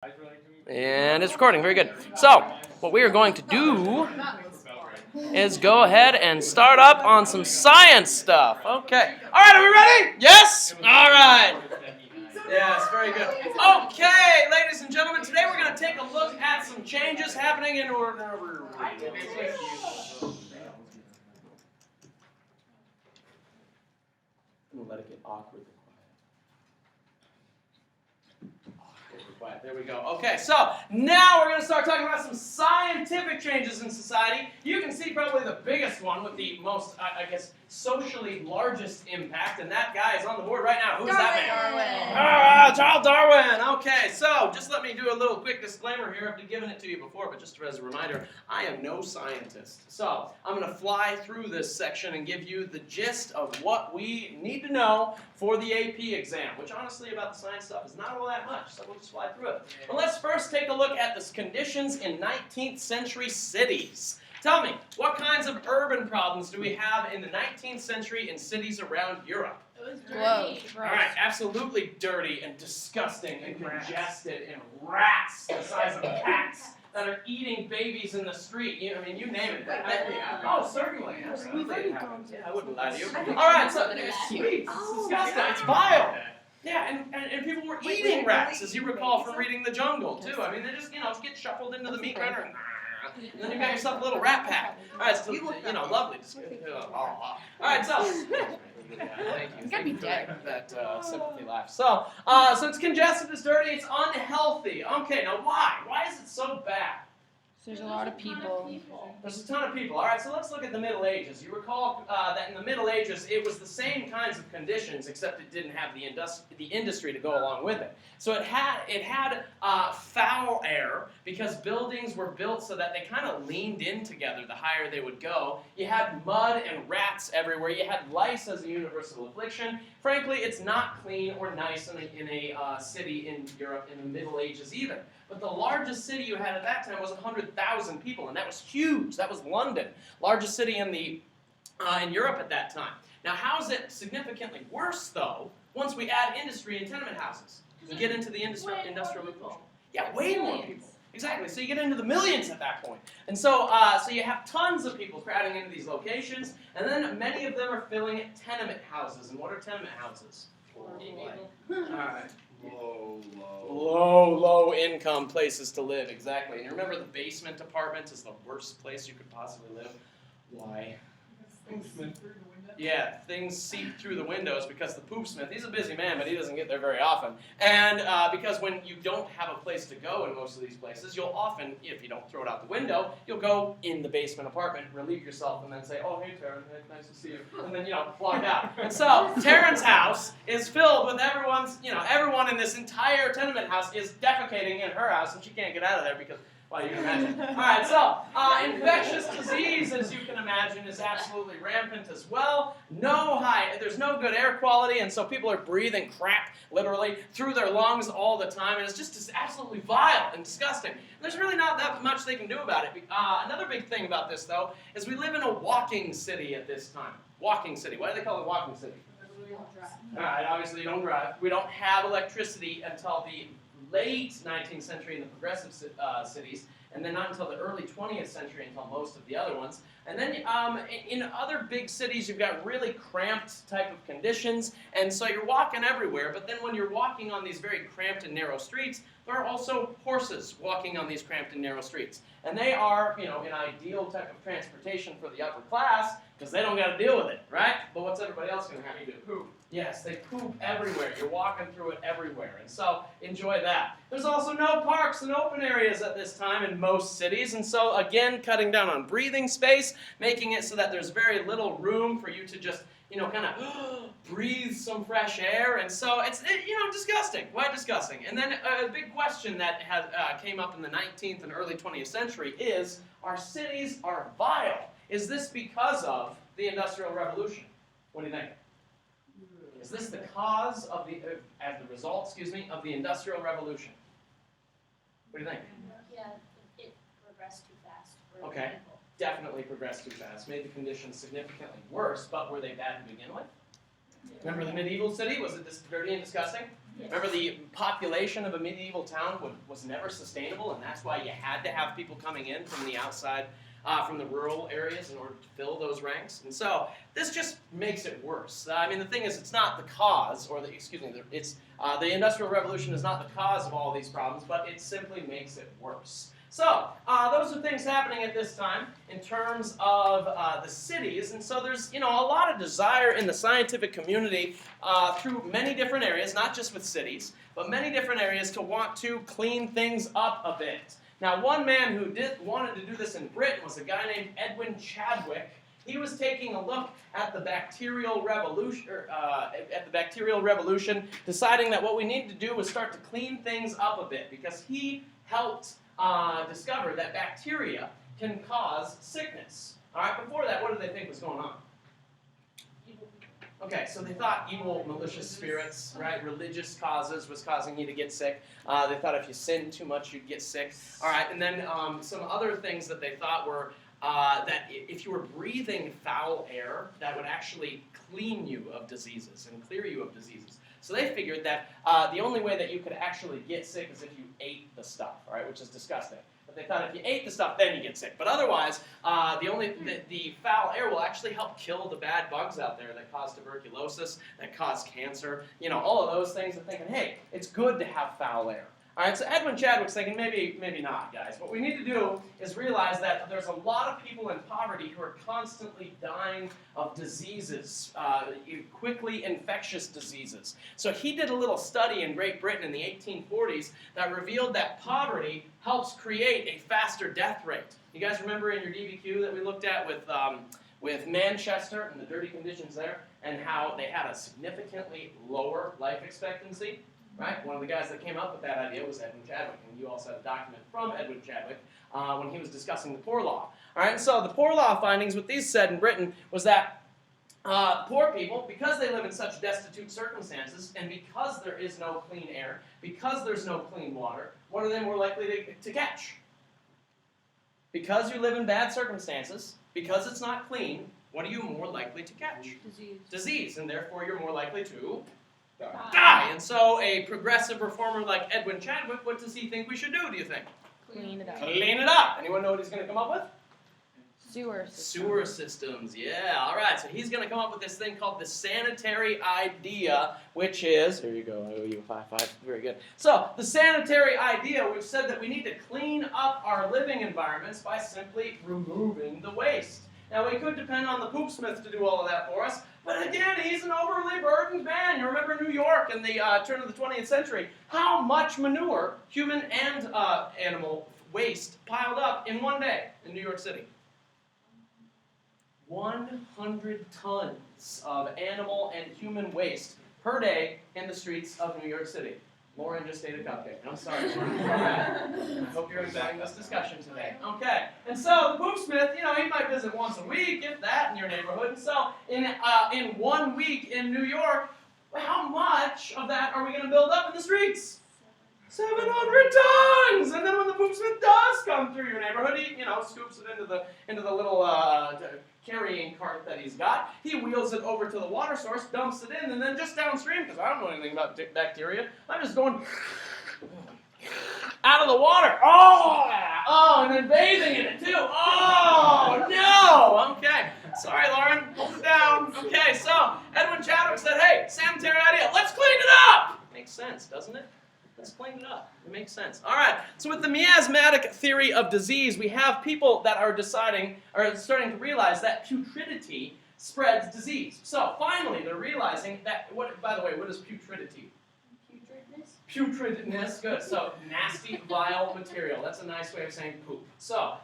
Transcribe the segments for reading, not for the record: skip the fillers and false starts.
And it's recording, very good. So, what we are going to do is go ahead and start up on some science stuff. Okay. All right, are we ready? Yes? All right. Yes, very good. Okay, ladies and gentlemen, today we're going to take a look at some changes happening in order. We'll let it get awkward. There we go. Okay, so now we're going to start talking about some scientific changes in society. You can see probably the biggest one with the most, I guess, socially largest impact, and that guy is on the board right now. Who's that man? Charles Darwin. Okay, so just let me do a little quick disclaimer here. I've given it to you before, but just as a reminder, I am no scientist. So I'm going to fly through this section and give you the gist of what we need to know for the AP exam, which honestly about the science stuff is not all that much, so we'll just fly through it. But let's first take a look at the conditions in 19th century cities. Tell me, what kinds of urban problems do we have in the 19th century in cities around Europe? It was dirty. All right, absolutely dirty and disgusting and congested and rats the size of cats that are eating babies in the street. You name it. Oh, certainly. Absolutely it happens. Yeah, I wouldn't lie to you. All right, so it's sweet. It's disgusting. It's vile. Yeah, and people were eating rats, as you recall from reading The Jungle, too. I mean, they just, get shuffled into the meat grinder and then you got yourself a little rat pack. All right, so, lovely. All right, so. Thank you for that sympathy laugh. So it's congested, it's dirty, it's unhealthy. Okay, now why? Why is it so bad? There's a lot of people. There's a ton of people. All right, so let's look at the Middle Ages. You recall that in the Middle Ages, it was the same kinds of conditions, except it didn't have the industry to go along with it. So it had foul air because buildings were built so that they kind of leaned in together the higher they would go. You had mud and rats everywhere. You had lice as a universal affliction. Frankly, it's not clean or nice in a city in Europe in the Middle Ages either. But the largest city you had at that time was 100,000 people, and that was huge. That was London, largest city in Europe at that time. Now, how is it significantly worse, though, once we add industry and tenement houses? We get into the industrial revolution. Yeah, way more people. Exactly. So you get into the millions at that point. And so you have tons of people crowding into these locations, and then many of them are filling tenement houses. And what are tenement houses? All right. Low income places to live, exactly. And remember, the basement apartment is the worst place you could possibly live. Why? Yeah, things seep through the windows because the poopsmith, he's a busy man, but he doesn't get there very often. And because when you don't have a place to go in most of these places, you'll often, if you don't throw it out the window, you'll go in the basement apartment, relieve yourself, and then say, oh, hey, Taryn, hey, nice to see you. And then, walk out. And so, Taryn's house is filled with everyone in this entire tenement house is defecating in her house, and she can't get out of there because, well, you can imagine. All right, so infectious disease, as you can imagine, is absolutely rampant as well. There's no good air quality, and so people are breathing crap, literally, through their lungs all the time, and it's just absolutely vile and disgusting. And there's really not that much they can do about it. Another big thing about this, though, is we live in a walking city at this time. Walking city. Why do they call it walking city? All right, obviously you don't drive. We don't have electricity until the late 19th century in the progressive cities, and then not until the early 20th century until most of the other ones. And then in other big cities, you've got really cramped type of conditions, and so you're walking everywhere, but then when you're walking on these very cramped and narrow streets, there are also horses walking on these cramped and narrow streets. And they are, an ideal type of transportation for the upper class, because they don't got to deal with it, right? But what's everybody else going to have to do? Poop. Yes, they poop everywhere. You're walking through it everywhere. And so, enjoy that. There's also no parks and open areas at this time in most cities. And so, again, cutting down on breathing space, making it so that there's very little room for you to just, kind of breathe some fresh air. And so, it's, disgusting. Quite disgusting. And then a big question that came up in the 19th and early 20th century is, our cities are vile. Is this because of the Industrial Revolution? What do you think? Is this the cause of as the result, of the Industrial Revolution? What do you think? Yeah, it progressed too fast. Okay, definitely progressed too fast. Made the conditions significantly worse, but were they bad to begin with? Remember the medieval city? Was it this dirty and disgusting? Yes. Remember, the population of a medieval town was never sustainable, and that's why you had to have people coming in from the outside, from the rural areas in order to fill those ranks. And so this just makes it worse. I mean, the thing is, it's not the cause, or it's the Industrial Revolution is not the cause of all these problems, but it simply makes it worse. So, those are things happening at this time in terms of the cities, and so there's, a lot of desire in the scientific community through many different areas, not just with cities, but many different areas to want to clean things up a bit. Now, one man who wanted to do this in Britain was a guy named Edwin Chadwick. He was taking a look at the bacterial revolution, deciding that what we needed to do was start to clean things up a bit, because he helped discover that bacteria can cause sickness. All right, before that, what did they think was going on? Okay, so they thought evil, malicious spirits, right, religious causes was causing you to get sick. They thought if you sinned too much, you'd get sick. All right, and then some other things that they thought were that if you were breathing foul air, that would actually clean you of diseases and clear you of diseases. So they figured that the only way that you could actually get sick is if you ate the stuff, all right, which is disgusting. But they thought if you ate the stuff, then you get sick. But otherwise, the foul air will actually help kill the bad bugs out there that cause tuberculosis, that cause cancer, all of those things. They're thinking, hey, it's good to have foul air. All right, so Edwin Chadwick's thinking, maybe not, guys. What we need to do is realize that there's a lot of people in poverty who are constantly dying of diseases, quickly infectious diseases. So he did a little study in Great Britain in the 1840s that revealed that poverty helps create a faster death rate. You guys remember in your DBQ that we looked at with Manchester and the dirty conditions there, and how they had a significantly lower life expectancy? Right? One of the guys that came up with that idea was Edwin Chadwick, and you also have a document from Edwin Chadwick when he was discussing the Poor Law. All right, so the Poor Law findings, what these said in Britain was that poor people, because they live in such destitute circumstances, and because there is no clean air, because there's no clean water, what are they more likely to catch? Because you live in bad circumstances, because it's not clean, what are you more likely to catch? Disease, and therefore you're more likely to die. And so a progressive reformer like Edwin Chadwick, what does he think we should do you think? Clean it up. Clean it up. Anyone know what he's going to come up with? Sewer systems. Sewer systems, yeah. All right, so he's going to come up with this thing called the sanitary idea, which is, here you go, I owe you a 5-5, very good. So, the sanitary idea, which said that we need to clean up our living environments by simply removing the waste. Now, we could depend on the poopsmith to do all of that for us, but again, he's an overly burdened man. You remember New York in the turn of the 20th century. How much manure, human and animal waste, piled up in one day in New York City? 100 tons of animal and human waste per day in the streets of New York City. Lauren just ate a cupcake. I'm sorry, Lauren. I hope you're enjoying this discussion today. Okay, and so the poopsmith, he might visit once a week, if that, in your neighborhood. And so in 1 week in New York, how much of that are we going to build up in the streets? 700 tons! And then when the poopsmith does come through your neighborhood, he, scoops it into the little carrying cart that he's got. He wheels it over to the water source, dumps it in, and then just downstream, because I don't know anything about bacteria, I'm just going out of the water. Oh, and then bathing in it too. Oh, no! Okay. Sorry, Lauren. Hold it down. Okay, so Edwin Chadwick said, hey, sanitary idea. Let's clean it up! Makes sense, doesn't it? Let's clean it up. It makes sense. All right. So with the miasmatic theory of disease, we have people that are starting to realize that putridity spreads disease. So finally, they're realizing that. By the way, what is putridity? Putridness, good. So, nasty, vile material. That's a nice way of saying poop. So,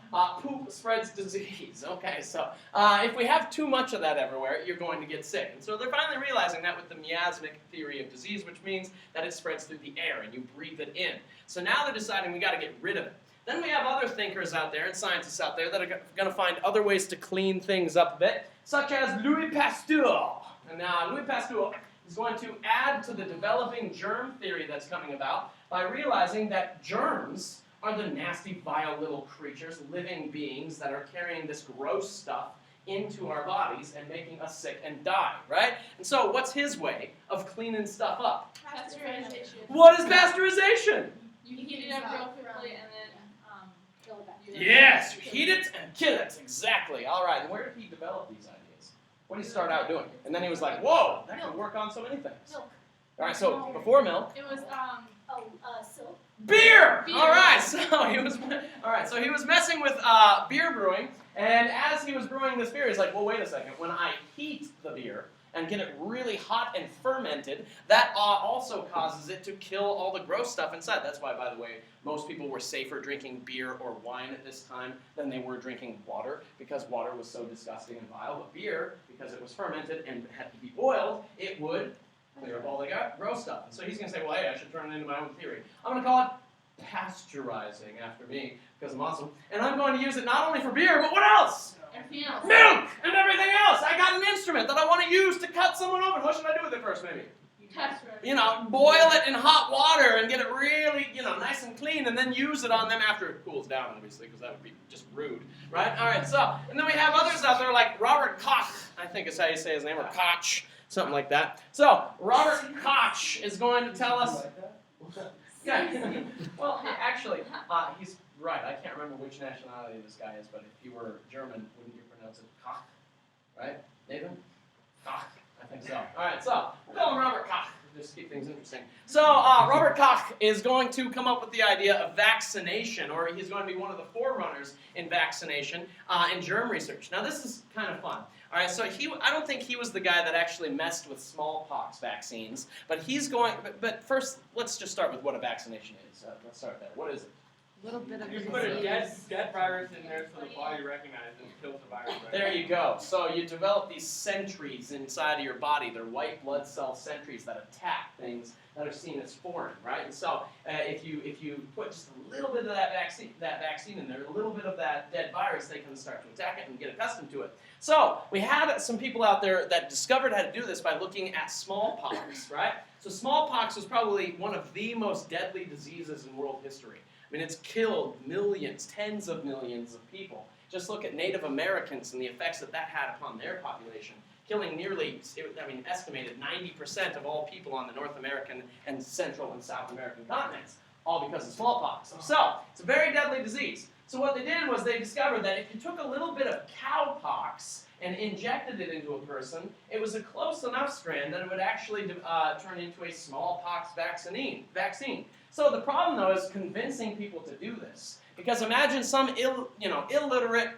poop spreads disease. Okay, so if we have too much of that everywhere, you're going to get sick. And so they're finally realizing that with the miasmic theory of disease, which means that it spreads through the air and you breathe it in. So now they're deciding we got to get rid of it. Then we have other thinkers out there and scientists out there that are going to find other ways to clean things up a bit, such as Louis Pasteur. And now, Louis Pasteur is going to add to the developing germ theory that's coming about by realizing that germs are the nasty, vile little creatures, living beings that are carrying this gross stuff into our bodies and making us sick and die, right? And so what's his way of cleaning stuff up? Pasteurization. What is pasteurization? You heat it up real quickly and then Kill it back. Yes, you heat it and kill it. Exactly. All right, and where did he develop these ideas? What did he start out doing? And then he was like, whoa, that could work on so many things. Milk. All right, so before milk, it was Silk. beer. Beer. All right, so he was messing with beer brewing, and as he was brewing this beer, he's like, well, wait a second. When I heat the beer and get it really hot and fermented, that also causes it to kill all the gross stuff inside. That's why, by the way, most people were safer drinking beer or wine at this time than they were drinking water, because water was so disgusting and vile. But beer, because it was fermented and had to be boiled, it would clear up all the gross stuff. And so he's going to say, well, hey, I should turn it into my own theory. I'm going to call it pasteurizing after me, because I'm awesome. And I'm going to use it not only for beer, but what else? everything else. Milk and everything else. I got an instrument that I want to use to cut someone open. What should I do with it first, maybe? Boil it in hot water and get it really, nice and clean, and then use it on them after it cools down, obviously, because that would be just rude, right? All right, so, and then we have others out there like Robert Koch, I think is how you say his name, or Koch, something like that. So, Robert Koch is going to tell us... Yeah. Well, actually, he's right. I can't remember which nationality this guy is, but if you were German, wouldn't you pronounce it Koch? Right? Nathan? Koch. I think so. All right, so we'll call him Robert Koch. Just keep things interesting. So Robert Koch is going to come up with the idea of vaccination, or he's going to be one of the forerunners in vaccination in germ research. Now, this is kind of fun. All right, so I don't think he was the guy that actually messed with smallpox vaccines, but he's going. But first, let's just start with what a vaccination is. Let's start there. What is it? A little bit of You disease. put a dead virus in there so the body recognizes and kills the virus. Right? There you go. So you develop these sentries inside of your body. They're white blood cell sentries that attack things that are seen as foreign, right? And so if you put just a little bit of that vaccine in there, a little bit of that dead virus, they can start to attack it and get accustomed to it. So we had some people out there that discovered how to do this by looking at smallpox, right? So smallpox was probably one of the most deadly diseases in world history. I mean, it's killed millions, tens of millions of people. Just look at Native Americans and the effects that had upon their population, killing nearly, estimated 90% of all people on the North American and Central and South American continents, all because of smallpox. So, it's a very deadly disease. So what they did was they discovered that if you took a little bit of cowpox and injected it into a person, it was a close enough strand that it would actually turn into a smallpox vaccine. So the problem, though, is convincing people to do this. Because imagine some illiterate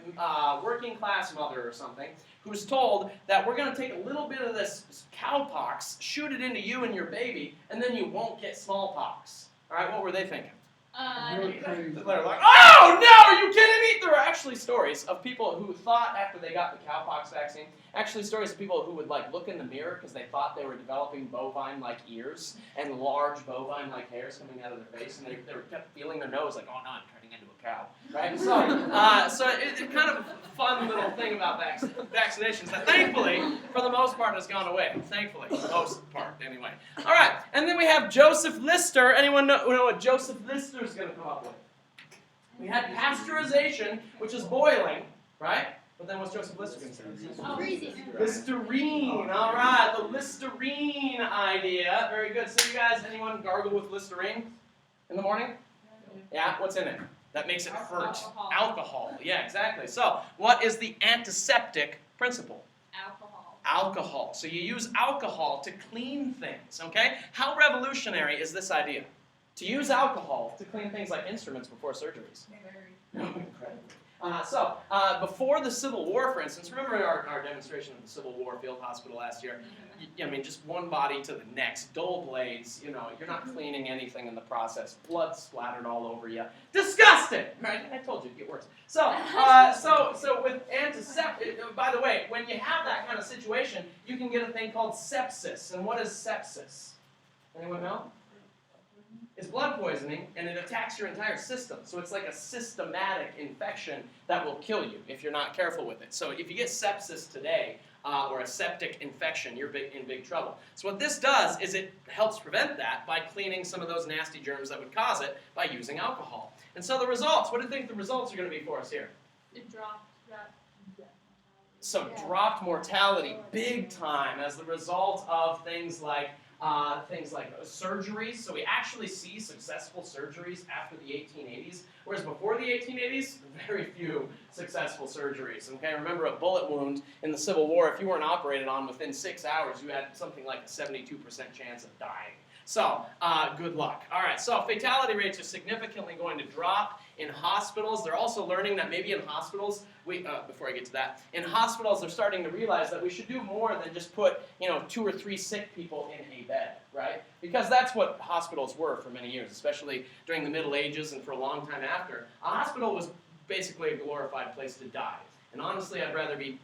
working-class mother or something who's told that we're going to take a little bit of this cowpox, shoot it into you and your baby, and then you won't get smallpox. All right, what were they thinking? They're like, oh, no, are you kidding me? There were actually stories of people who thought after they got the cowpox vaccine, actually stories of people who would look in the mirror because they thought they were developing bovine-like ears and large bovine-like hairs coming out of their face, and they kept feeling their nose like, oh, no, I'm turning into a cow, right? So it's kind of a fun little thing about vaccinations that thankfully, for the most part, has gone away. Thankfully, for the most part, anyway. All right, and then we have Joseph Lister. Anyone know what Joseph Lister is going to come up with? We had pasteurization, which is boiling, right? But then what's Joseph Lister going to say? Listerine. All right, the Listerine idea. Very good. So you guys, anyone gargle with Listerine in the morning? Yeah, what's in it? That makes it hurt. Alcohol. Yeah, exactly. So what is the antiseptic principle? Alcohol. So you use alcohol to clean things, okay? How revolutionary is this idea? To use alcohol to clean things like instruments before surgeries. Incredible. Before the Civil War, for instance, remember our demonstration of the Civil War field hospital last year? Just one body to the next, dull blades, you're not cleaning anything in the process, blood splattered all over you. Disgusting! Right? I told you, it'd get worse. So with antiseptic, by the way, when you have that kind of situation, you can get a thing called sepsis. And what is sepsis? Anyone know? It's blood poisoning, and it attacks your entire system. So it's like a systematic infection that will kill you if you're not careful with it. So if you get sepsis today, or a septic infection, you're in big trouble. So what this does is it helps prevent that by cleaning some of those nasty germs that would cause it by using alcohol. And so the results, what do you think the results are going to be for us here? It dropped. So dropped mortality big time as the result of things like surgeries. So we actually see successful surgeries after the 1880s, whereas before the 1880s, very few successful surgeries. Okay, remember a bullet wound in the Civil War, if you weren't operated on within 6 hours, you had something like a 72% chance of dying. So, good luck. All right, so fatality rates are significantly going to drop in hospitals. They're also learning that maybe in hospitals, before I get to that, in hospitals they're starting to realize that we should do more than just put, 2 or 3 sick people in a bed, right? Because that's what hospitals were for many years, especially during the Middle Ages and for a long time after. A hospital was basically a glorified place to die. And honestly, I'd rather be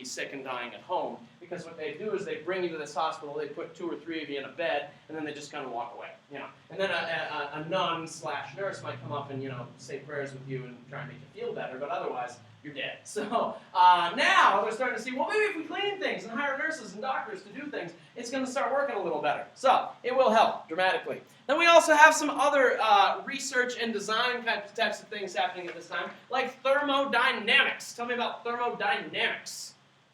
sick and dying at home, because what they do is they bring you to this hospital, they put 2 or 3 of you in a bed, and then they just kind of walk away, And then a nun/nurse might come up and, say prayers with you and try and make you feel better, but otherwise, you're dead. So now they're starting to see, well, maybe if we clean things and hire nurses and doctors to do things, it's going to start working a little better. So it will help dramatically. Then we also have some other research and design types of things happening at this time, like thermodynamics. Tell me about thermodynamics.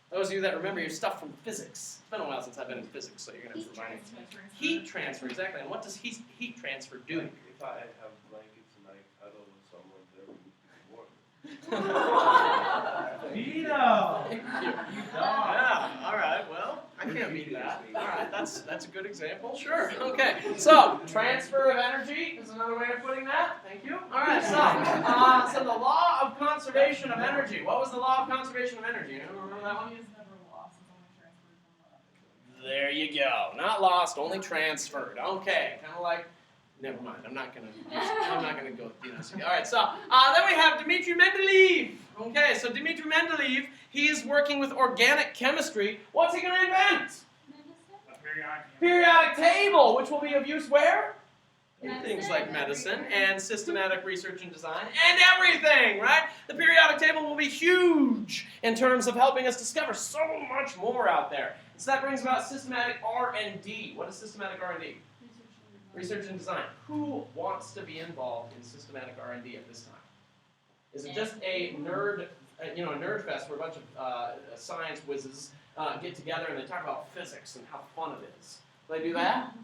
Those of you that remember your stuff from physics. It's been a while since I've been in physics, so you're going to have to remind me. Heat transfer, exactly. And what does heat transfer do? Like if I have blankets and I cuddle with someone, they're warm. Vito! Yeah, all right, well, I can't beat that. All right, that's a good example, sure. Okay, so transfer of energy is another way of putting that. Thank you. All right, so the law of conservation of energy. What was the law of conservation of energy? Anyone remember that one? There you go. Not lost, only transferred. Okay, kind of like. Never mind. I'm not gonna go. All right. So then we have Dmitri Mendeleev. Okay. So Dmitri Mendeleev, he is working with organic chemistry. What's he gonna invent? Periodic table, which will be of use where? In things like medicine and systematic research and design and everything, right? The periodic table will be huge in terms of helping us discover so much more out there. So that brings about systematic R&D. What is systematic R&D? Research and design. Who wants to be involved in systematic R&D at this time? Is it just a nerd fest where a bunch of science whizzes get together and they talk about physics and how fun it is? Do they do that?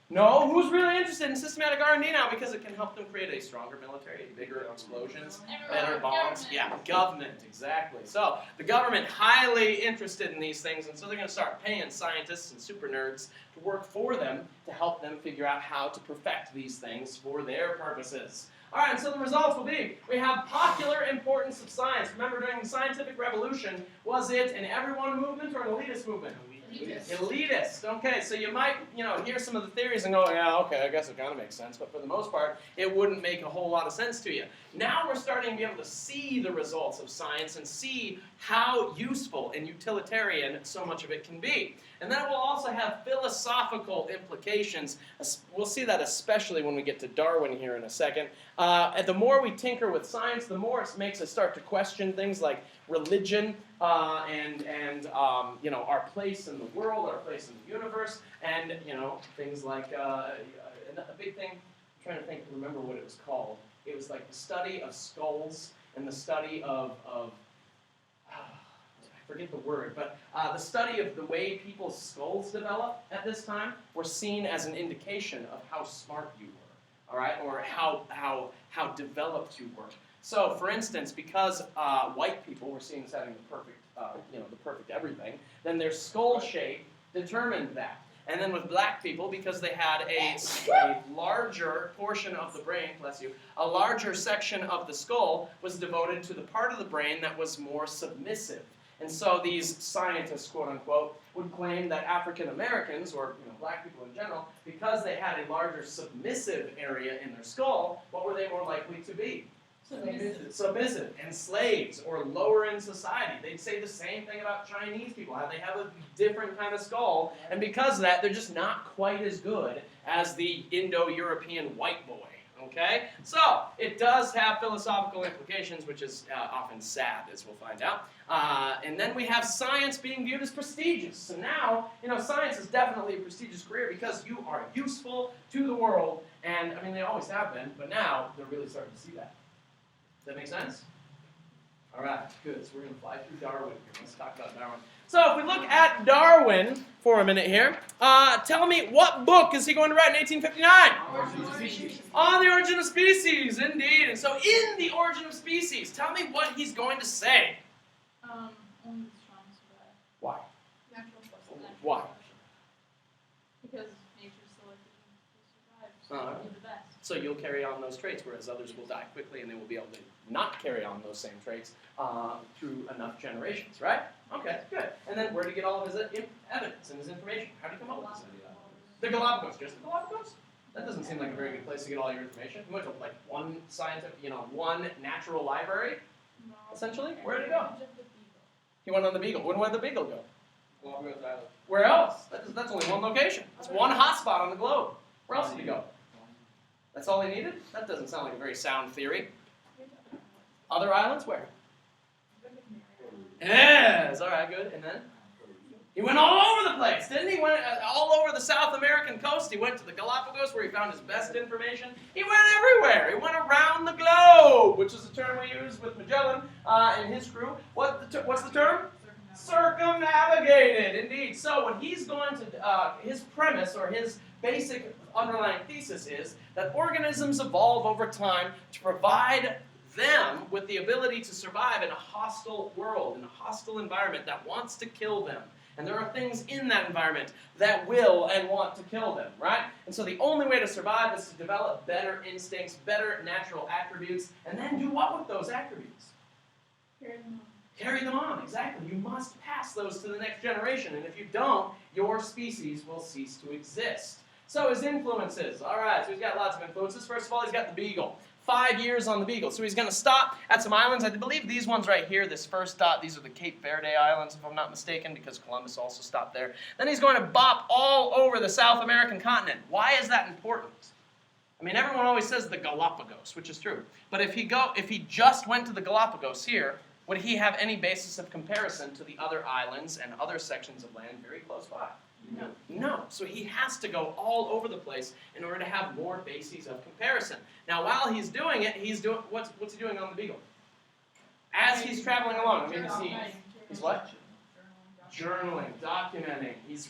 No? Who's really interested in systematic R&D now because it can help them create a stronger military, bigger explosions, better bombs? Yeah, government, exactly. So the government highly interested in these things, and so they're going to start paying scientists and super nerds to work for them to help them figure out how to perfect these things for their purposes. All right, so the results will be, we have popular importance of science. Remember, during the scientific revolution, was it an everyone movement or an elitist movement? Elitist. Okay, so you might, hear some of the theories and go, yeah, okay, I guess it kind of makes sense, but for the most part, it wouldn't make a whole lot of sense to you. Now we're starting to be able to see the results of science and see how useful and utilitarian so much of it can be. And then it will also have philosophical implications. We'll see that especially when we get to Darwin here in a second. And the more we tinker with science, the more it makes us start to question things like religion and our place in the world, our place in the universe, and things like a big thing. I'm trying to remember what it was called. It was like the study of skulls and the study of I forget the word, but the study of the way people's skulls develop at this time were seen as an indication of how smart you were, all right, or how developed you were. So, for instance, because white people were seen as having the perfect everything, then their skull shape determined that. And then with black people, because they had a larger portion of the brain, bless you, a larger section of the skull was devoted to the part of the brain that was more submissive. And so these scientists, quote unquote, would claim that African Americans, or black people in general, because they had a larger submissive area in their skull, what were they more likely to be? Submissive, and slaves, or lower in society. They'd say the same thing about Chinese people, how they have a different kind of skull, and because of that, they're just not quite as good as the Indo-European white boy. Okay? So, it does have philosophical implications, which is often sad, as we'll find out. And then we have science being viewed as prestigious. So now, science is definitely a prestigious career because you are useful to the world, and, they always have been, but now they're really starting to see that. Does that make sense? All right, good. So we're going to fly through Darwin here. Let's talk about Darwin. So if we look at Darwin for a minute here, tell me, what book is he going to write in 1859? On the Origin of Species, indeed. And so in the Origin of Species, tell me what he's going to say. Only the strong survive. Why? Natural selection. Why? Because nature's selected to survive. So Uh-huh. only the best. So you'll carry on those traits, whereas others will die quickly, and they will be able to not carry on those same traits through enough generations, right? Okay, good. And then where did he get all of his evidence and his information? How did he come up with this idea? The Galapagos. Just the Galapagos? That doesn't seem like a very good place to get all your information. He went to like one scientific, one natural library, No. essentially. Where did he go? Just the beagle. He went on the Beagle. Where did the Beagle go? Galapagos Island. Where else? That's only one location. That's one hotspot on the globe. Where else did he go? That's all he needed? That doesn't sound like a very sound theory. Other islands? Where? Yes! Alright, good. And then? He went all over the place, didn't he? He went all over the South American coast. He went to the Galapagos where he found his best information. He went everywhere. He went around the globe, which is a term we use with Magellan and his crew. What's the term? Circumnavigated, indeed. So what he's going to, his premise or his basic underlying thesis is that organisms evolve over time to provide them with the ability to survive in a hostile world, in a hostile environment that wants to kill them. And there are things in that environment that will and want to kill them, right? And so the only way to survive is to develop better instincts, better natural attributes, and then do what with those attributes? Carry them on, exactly. You must pass those to the next generation, and if you don't, your species will cease to exist. So his influences, all right, so he's got lots of influences. First of all, he's got the Beagle. 5 years on the Beagle. So he's going to stop at some islands. I believe these ones right here, this first dot, these are the Cape Verde Islands, if I'm not mistaken, because Columbus also stopped there. Then he's going to bop all over the South American continent. Why is that important? I mean, everyone always says the Galapagos, which is true. But if he just went to the Galapagos here, would he have any basis of comparison to the other islands and other sections of land very close by? No. No. So he has to go all over the place in order to have more bases of comparison. Now, while he's doing it, what's he doing on the Beagle? As he's traveling along, I mean, he's what? Journaling, documenting. He's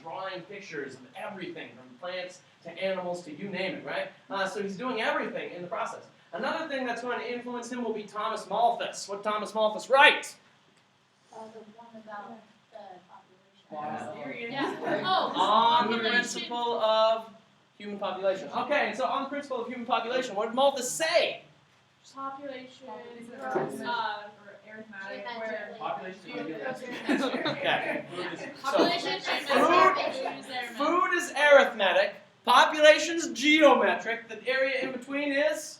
drawing pictures of everything, from plants to animals to you name it, right? So he's doing everything in the process. Another thing that's going to influence him will be Thomas Malthus. What did Thomas Malthus write? The one about the population. Yeah. On the population. principle of human population. Okay, and so on the principle of human population, what did Malthus say? Population. Arithmetic, Where Population. Okay. population Food is arithmetic. Population's geometric. The area in between is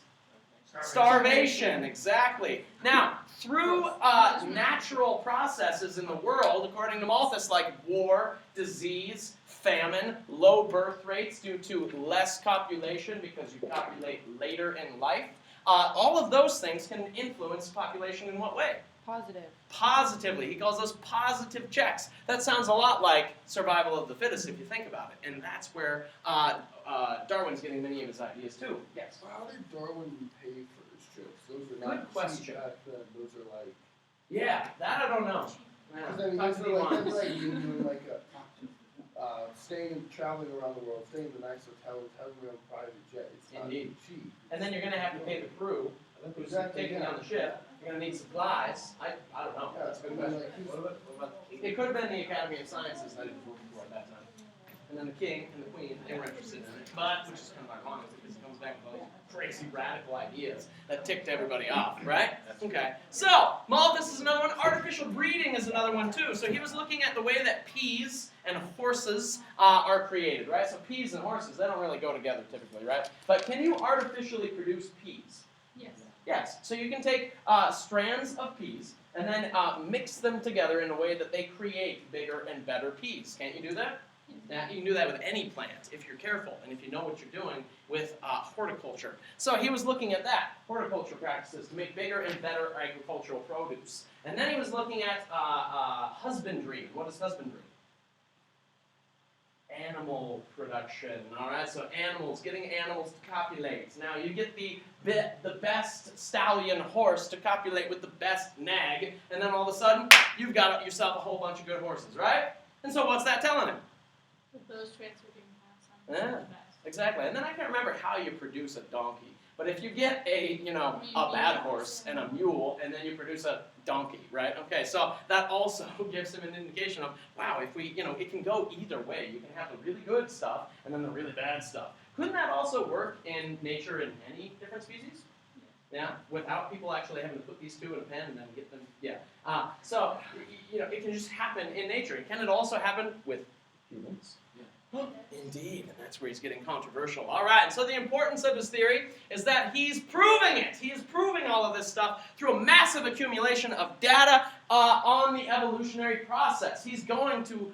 starvation. Exactly. Now, through natural processes in the world, according to Malthus, like war, disease, famine, low birth rates due to less copulation because you copulate later in life, all of those things can influence population in what way? Positive. Positively. He calls those positive checks. That sounds a lot like survival of the fittest if you think about it. And that's where Darwin's getting many of his ideas too. Yes? How did Darwin pay for his trips? Those are not Good question. cheap back then. Those are like... Yeah, that I don't know. Because I mean, Talk those to are the like, Omans. that's like you doing like a... traveling around the world, staying in the nice hotels, having your own private jet. It's not Indeed. cheap. And then you're going to have to pay the crew who's taking on the ship. You're going to need supplies. I don't know. That's a good question. It could have been the Academy of Sciences that he was working for at that time. And then the king and the queen, they were interested in it. But, which is kind of ironic because it comes back with all these crazy radical ideas that ticked everybody off, right? Okay. So, Malthus is another one. Artificial breeding is another one too. So he was looking at the way that peas and horses are created, right? So peas and horses, they don't really go together typically, right? But can you artificially produce peas? Yes. Yes. So you can take strands of peas and then mix them together in a way that they create bigger and better peas. Can't you do that? Now, you can do that with any plant if you're careful and if you know what you're doing with horticulture. So he was looking at that, horticulture practices, to make bigger and better agricultural produce. And then he was looking at husbandry. What is husbandry? animal production. All right, so animals, getting animals to copulate. Now you get the best stallion horse to copulate with the best nag, and then all of a sudden you've got yourself a whole bunch of good horses, right? And so what's that telling him? With those traits are being passed on Yeah. to the best. Exactly. And then I can't remember how you produce a donkey. But if you get a bad horse and a mule, and then you produce a donkey, right? Okay, so that also gives him an indication of, wow, if we, it can go either way. You can have the really good stuff and then the really bad stuff. Couldn't that also work in nature in any different species? Yeah, without people actually having to put these two in a pen and then get them, so, it can just happen in nature. Can it also happen with humans? Indeed, and that's where he's getting controversial. All right, and so the importance of his theory is that he's proving it. He is proving all of this stuff through a massive accumulation of data on the evolutionary process. He's going to,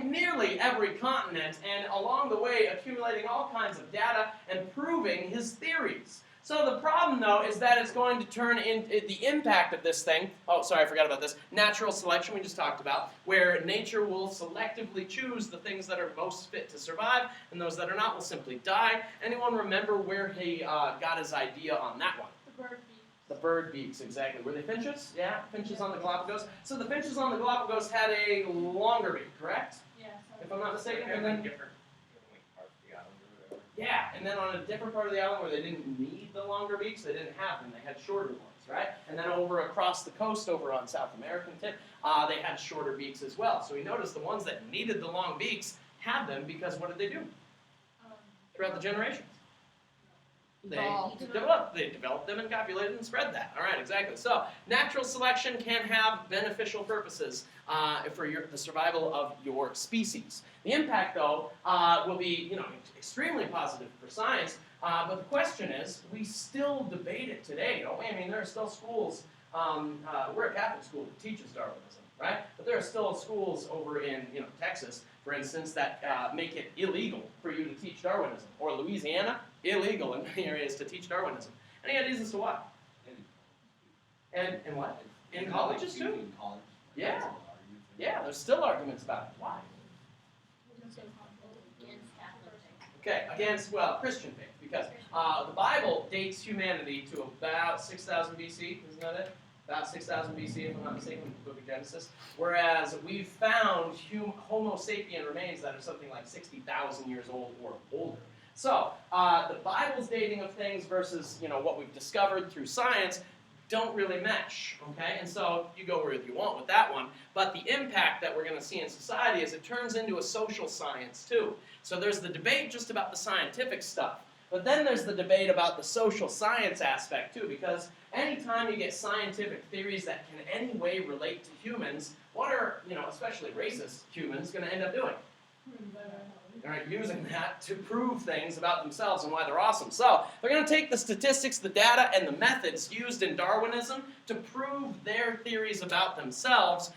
nearly every continent, and along the way accumulating all kinds of data and proving his theories. So the problem, though, is that it's going to turn in the impact of this thing. Oh, sorry, I forgot about this. Natural selection we just talked about, where nature will selectively choose the things that are most fit to survive, and those that are not will simply die. Anyone remember where he got his idea on that one? The bird beaks. The bird beaks, exactly. Were they finches? Yeah, finches on the Galapagos. So the finches on the Galapagos had a longer beak, correct? Yeah. If I'm not mistaken, and Like then different parts of the island or whatever. yeah, and then on a different part of the island where they didn't need the longer beaks, they didn't have them. They had shorter ones, right? And then over across the coast, over on South American tip, they had shorter beaks as well. So we noticed the ones that needed the long beaks had them because what did they do throughout the generations? They developed them and copulated and spread that. All right, exactly. So natural selection can have beneficial purposes for the survival of your species. The impact, though, will be extremely positive for science. But the question is, we still debate it today, don't we? There are still schools. We're a Catholic school that teaches Darwinism, right? But there are still schools over in Texas, for instance, that make it illegal for you to teach Darwinism, or Louisiana. Illegal in many areas to teach Darwinism. Any ideas as to why? And what? In colleges too? In college. Yeah. Yeah, there's still arguments about it. Why? Okay, against, Christian faith. Because the Bible dates humanity to about 6,000 BC, isn't that it? About 6,000 BC, if I'm not mistaken, in the book of Genesis. Whereas we've found Homo sapien remains that are something like 60,000 years old or older. So, the Bible's dating of things versus, what we've discovered through science don't really mesh, okay? And so you go where you want with that one, but the impact that we're going to see in society is it turns into a social science too. So there's the debate just about the scientific stuff, but then there's the debate about the social science aspect too, because anytime you get scientific theories that can in any way relate to humans, what are, especially racist humans, going to end up doing? Using that to prove things about themselves and why they're awesome. So they're going to take the statistics, the data, and the methods used in Darwinism to prove their theories about themselves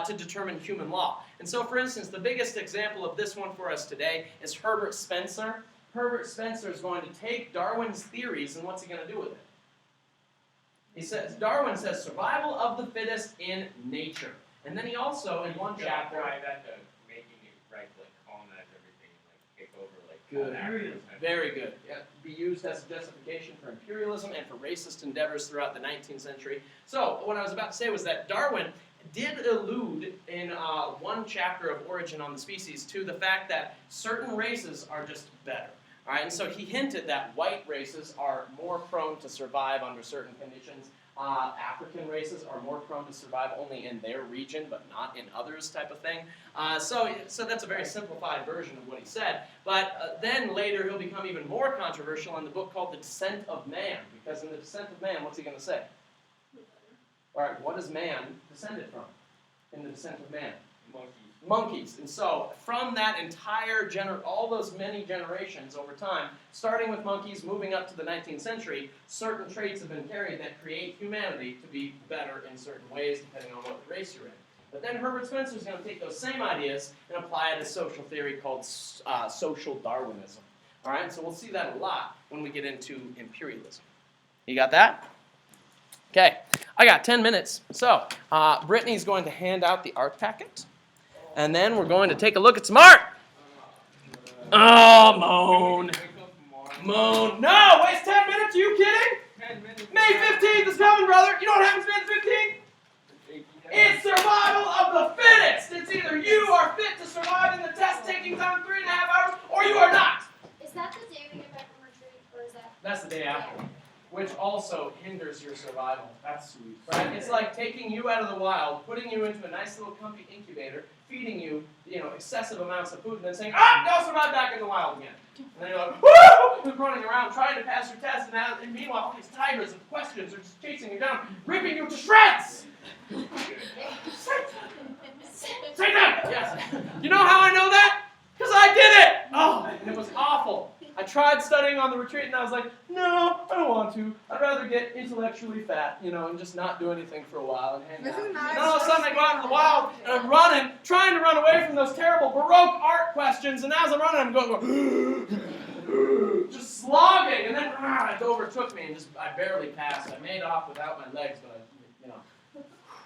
to determine human law. And so, for instance, the biggest example of this one for us today is Herbert Spencer. Herbert Spencer is going to take Darwin's theories, and what's he going to do with it? He says, Darwin says, survival of the fittest in nature. And then he also, in one chapter... Apply that to making it right, colonize everything, take over, Good. Very good. Yeah, be used as a justification for imperialism and for racist endeavors throughout the 19th century. So, what I was about to say was that Darwin did allude in one chapter of Origin on the Species to the fact that certain races are just better. All right, and so he hinted that white races are more prone to survive under certain conditions. African races are more prone to survive only in their region, but not in others, type of thing. So that's a very simplified version of what he said. But then later he'll become even more controversial in the book called The Descent of Man, because in The Descent of Man, what's he going to say? All right, what is man descended from in The Descent of Man? Monkeys. And so from that entire all those many generations over time, starting with monkeys, moving up to the 19th century, certain traits have been carried that create humanity to be better in certain ways depending on what race you're in. But then Herbert Spencer is going to take those same ideas and apply it as social theory called social Darwinism. All right, so we'll see that a lot when we get into imperialism. You got that? Okay, I got 10 minutes. So Brittany's going to hand out the art packet. And then we're going to take a look at some art. Oh, moan. Wake up tomorrow. Moan. No, waste 10 minutes? Are you kidding? 10 minutes. May 15th is coming, brother. You know what happens May 15th? It's survival of the fittest. It's either you are fit to survive in the test taking time 3.5 hours, or you are not. Is that the day we get back from retreat, or is that? That's the day after, which also hinders your survival. That's sweet. Right? It's like taking you out of the wild, putting you into a nice little comfy incubator, feeding you, excessive amounts of food, and then saying, go survive back in the wild again. And then you're like, woo! Running around trying to pass your test, and meanwhile, all these tigers of questions are just chasing you down, ripping you to shreds. Satan! Yes. You know how I know that? Because I did it! Oh, and it was awful. I tried studying on the retreat, and I was like, no, I don't want to. I'd rather get intellectually fat, and just not do anything for a while and hang out. And then all of a sudden I go out in the wild, and I'm running, trying to run away from those terrible Baroque art questions, and as I'm running, I'm going just slogging, and then it overtook me, and I barely passed. I made off without my legs, but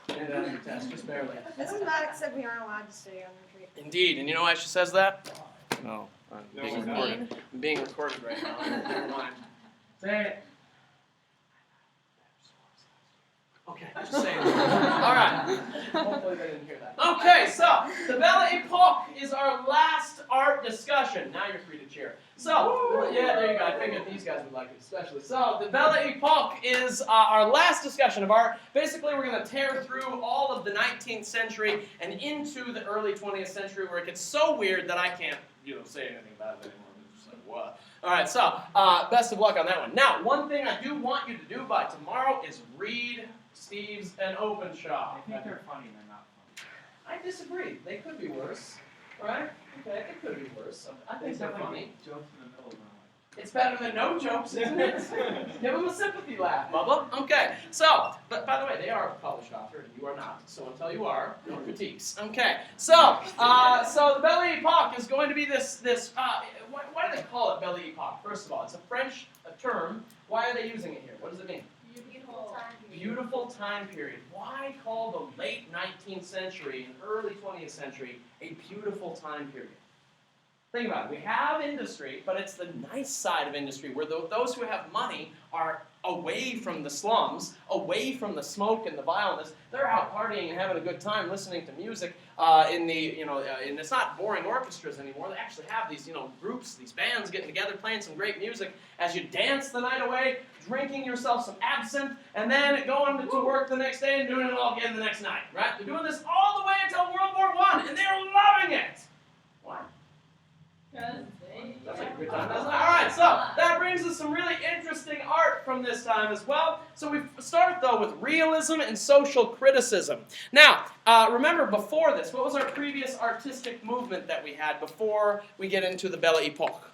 I ended up the test, just barely. This is not except we aren't allowed to stay on retreat. Indeed, and you know why she says that? No, I'm No, being it's recorded. I'm being recorded right now. Never mind. Say it. Okay, just saying. All right. Hopefully they didn't hear that. Okay, so the Belle Epoch is our last art discussion. Now you're free to cheer. So, yeah, there you go. I figured these guys would like it especially. So, the Belle Epoch is our last discussion of art. Basically, we're going to tear through all of the 19th century and into the early 20th century, where it gets so weird that I can't, say anything about it anymore. It's just like, what? All right, so best of luck on that one. Now, one thing I do want you to do by tomorrow is read Steve's and Openshaw. I think they're funny, they're not funny. I disagree. They could be worse, right? Okay, they could be worse. I think they're funny. Jokes in the middle of my life. It's better than no jokes, isn't it? Give them a sympathy laugh, Bubba. Okay, so, but by the way, they are a published author, and you are not. So until you are, no critiques. Okay, so the Belle Epoch is going to be this why do they call it Belle Epoch? First of all, it's a French term. Why are they using it here? What does it mean? Beautiful time. Beautiful time period. Why call the late 19th century and early 20th century a beautiful time period? Think about it. We have industry, but it's the nice side of industry where those who have money are away from the slums, away from the smoke and the vileness. They're out partying and having a good time, listening to music and it's not boring orchestras anymore. They actually have these, groups, these bands getting together, playing some great music as you dance the night away, drinking yourself some absinthe, and then going to work the next day and doing it all again the next night, right? They're doing this all the way until World War I, and they're loving it. Why? That's like a good time, doesn't it? All right, so that brings us some really interesting art from this time as well. So we start, though, with realism and social criticism. Now, remember before this, what was our previous artistic movement that we had before we get into the Belle Epoch?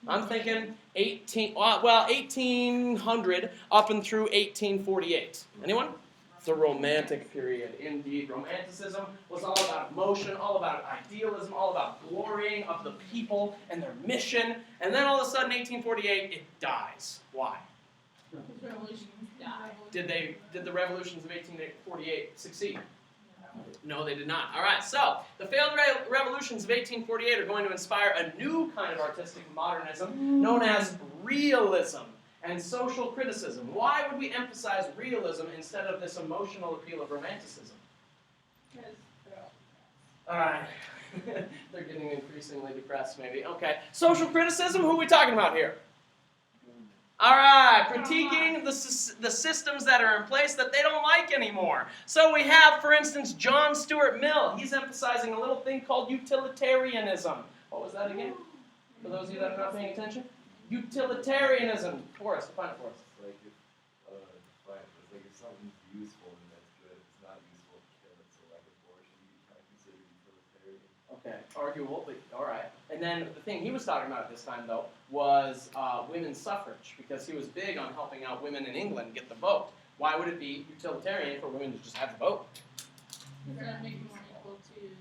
I'm thinking 1800 up and through 1848. Anyone? The Romantic period, indeed. Romanticism was all about emotion, all about idealism, all about glorying of the people and their mission. And then all of a sudden, 1848, it dies. Why? Revolutions died. Did the revolutions of 1848 succeed? No, they did not. All right, so the failed revolutions of 1848 are going to inspire a new kind of artistic modernism known as realism and social criticism. Why would we emphasize realism instead of this emotional appeal of romanticism? All right. They're getting increasingly depressed, maybe. Okay. Social criticism, who are we talking about here? All right. Critiquing the systems that are in place that they don't like anymore. So we have, for instance, John Stuart Mill. He's emphasizing a little thing called utilitarianism. What was that again? For those of you that are not paying attention? Utilitarianism. Forrest, define it for us. Like if something's useful, then that's good. If it's not useful, so like abortion, you kind of consider utilitarian. Okay, arguable, but all right. And then the thing he was talking about at this time, though, was women's suffrage, because he was big on helping out women in England get the vote. Why would it be utilitarian for women to just have the vote? Because that makes more equal to men.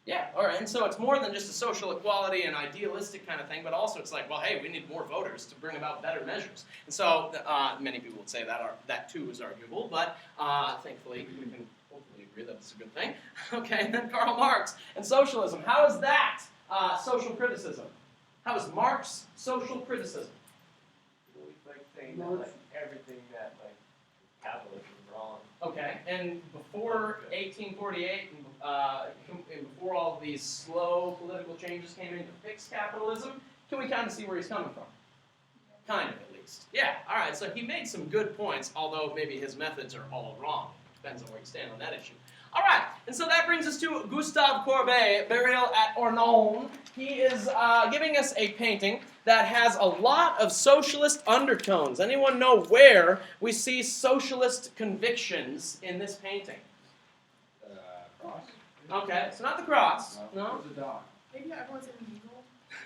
Yeah, all right. And so it's more than just a social equality and idealistic kind of thing, but also it's like, well, hey, we need more voters to bring about better measures. And so many people would say that too is arguable, but thankfully we can hopefully agree that it's a good thing. Okay, and then Karl Marx and socialism. How is that social criticism? How is Marx social criticism? Like saying that like everything that like capitalism is wrong. Okay, and before 1848, and before all of these slow political changes came in to fix capitalism, can we kind of see where he's coming from? Kind of, at least. Yeah, all right, so he made some good points, although maybe his methods are all wrong. Depends on where you stand on that issue. All right, and so that brings us to Gustave Courbet, burial at Honore. He is giving us a painting that has a lot of socialist undertones. Anyone know where we see socialist convictions in this painting? Cross? Okay, it's not the cross. No. There's a dog. Maybe everyone's in the middle.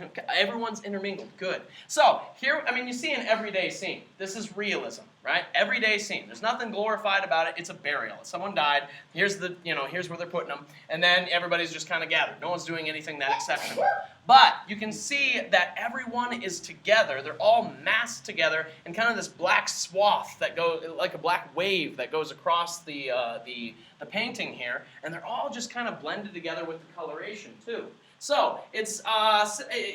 Okay, everyone's intermingled. Good. So here, I mean, you see an everyday scene. This is realism, right? Everyday scene. There's nothing glorified about it. It's a burial. Someone died. Here's the, here's where they're putting them, and then everybody's just kind of gathered. No one's doing anything that exceptional. But you can see that everyone is together. They're all massed together in kind of this black swath that goes like a black wave that goes across the painting here, and they're all just kind of blended together with the coloration too. So, it's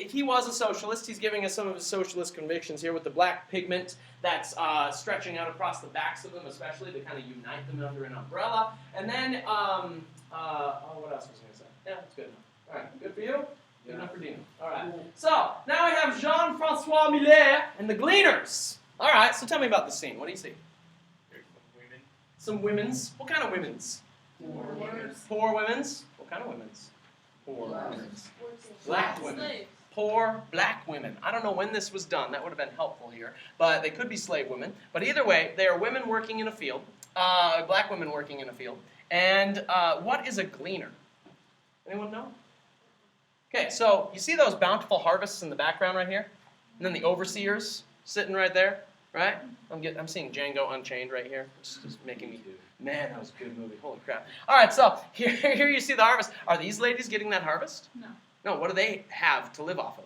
he was a socialist. He's giving us some of his socialist convictions here with the black pigment that's stretching out across the backs of them, especially to kind of unite them under an umbrella. And then, what else was I going to say? Yeah, that's good enough. All right, good for you? Good enough for Dino. All right. So, now we have Francois Millet and the Gleaners. All right, so tell me about the scene. What do you see? There's some women. Some women's. What kind of women's? Poor women's. What kind of women's? Poor women's. Black women. Slaves. Poor black women. I don't know when this was done. That would have been helpful here. But they could be slave women. But either way, they are women working in a field. Black women working in a field. And what is a gleaner? Anyone know? Okay, so you see those bountiful harvests in the background right here? And then the overseers sitting right there, right? I'm seeing Django Unchained right here. It's just making me... Man, that was a good movie. Holy crap. All right, so here you see the harvest. Are these ladies getting that harvest? No. No, what do they have to live off of?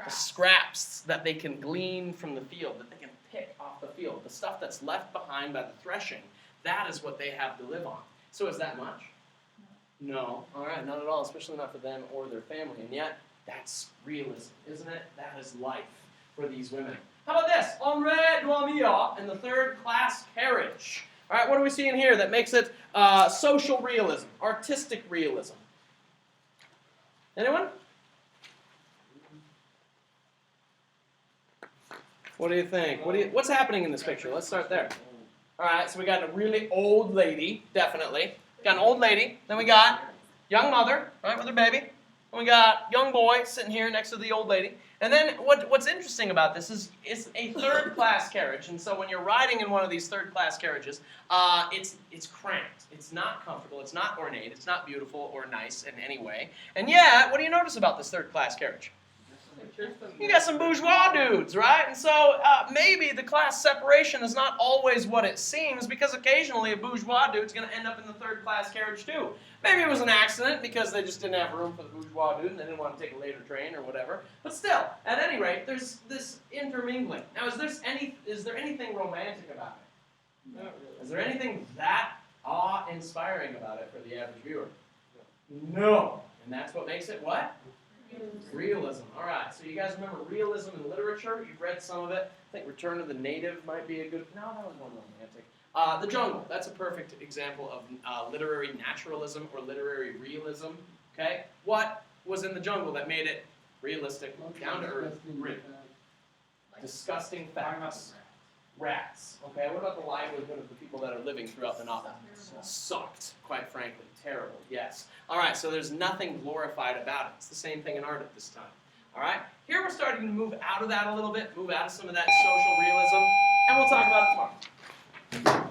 The scraps that they can glean from the field, that they can pick off the field. The stuff that's left behind by the threshing, that is what they have to live on. So is that much? No. All right, not at all, especially not for them or their family. And yet, that's realism, isn't it? That is life for these women. How about this? Honore, Daumier, and the third-class carriage. All right, what are we seeing here that makes it social realism, artistic realism? Anyone? What do you think? What's happening in this picture? Let's start there. All right, so we got a really old lady, definitely. Got an old lady. Then we got young mother, right, with her baby. And we got young boy sitting here next to the old lady. And then what's interesting about this is it's a third-class carriage. And so when you're riding in one of these third-class carriages, it's cramped. It's not comfortable. It's not ornate. It's not beautiful or nice in any way. And yet, what do you notice about this third-class carriage? You got some bourgeois dudes, right? And so maybe the class separation is not always what it seems, because occasionally a bourgeois dude's going to end up in the third-class carriage too. Maybe it was an accident because they just didn't have room for the bourgeois dude and they didn't want to take a later train or whatever. But still, at any rate, there's this intermingling. Now, is there anything romantic about it? Not really. Is there anything that awe-inspiring about it for the average viewer? No. And that's what makes it what? Realism. All right. So you guys remember realism in literature? You've read some of it. I think Return of the Native might be a good... No, that was more romantic. The Jungle. That's a perfect example of literary naturalism or literary realism. Okay? What was in The Jungle that made it realistic, down to earth, real? Disgusting facts. Rats. Okay, what about the livelihood of the people that are living throughout the novel? Sucked, quite frankly. Terrible, yes. All right, so there's nothing glorified about it. It's the same thing in art at this time. All right, here we're starting to move out of that a little bit, move out of some of that social realism, and we'll talk about it tomorrow.